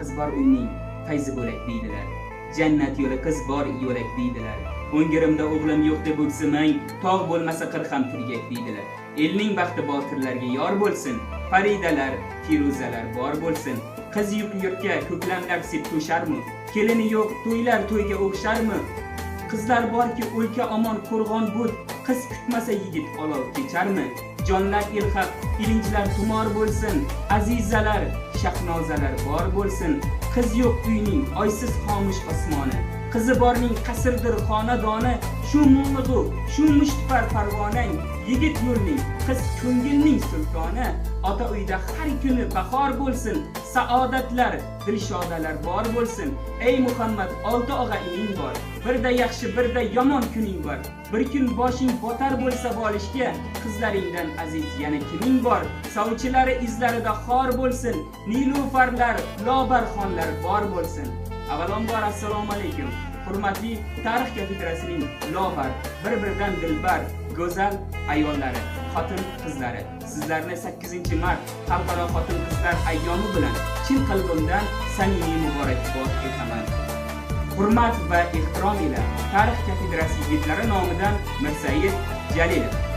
qiz bor uyning fayzi bo'lak deydilar. Jannat yo'li qiz bor yo'lak deydilar. O'ngirimda o'g'lim yo'q deb o'ksimang, tog' bo'lmasa qir ham tirgak deydilar. Elning baxti botirlarga yor bo'lsin, faridalar, firuzalar bor bo'lsin. Qiz yo'q yurtga ko'klamlar sep to'sharmi? Kelini yo'q to'ylar to'yga o'xsharmi? Qizlar borki o'lka omon qo'rg'on but, qiz kutmasa yigit olov kecharmi? Jonlar ilhaq, ilinjlar tumor bo'lsin, azizalar, shahnozalar bor bo'lsin. Qiz yo'q uyning oysiz xomush osmoni, qizi borning qasrdir xonadoni. Shu mung'u, shu mushtipar parvonang, yigit yo'lning, qiz ko'ngilning sultoni. Ota uyda har kuni bahor bo'lsin, saodatlar, dilshodalar bor bo'lsin. Ey Muhammad, 6 og'a ining bor, birda yaxshi, birda yomon kuning bor. Bir kun boshing botar bo'lsa bolishga, qizlaringdan aziz yana kiming bor? Sovchilari izlarida xor bo'lsin, nilufarlar, lobarxonlar bor bo'lsin. Avvalambor assalomu alaykum. Hurmatli Tarix kafedrasining lobar, bir-biridan dilbar, go'zal ayollari, xotin-qizlari, sizlarni 8-mart Xalqaro xotin-qizlar ayyomi bilan chin qalbimdan samimiy muborakbod etaman. Hurmat va ehtirom ila Tarix kafedrasi yigitlari nomidan Mirsaid Jalilov.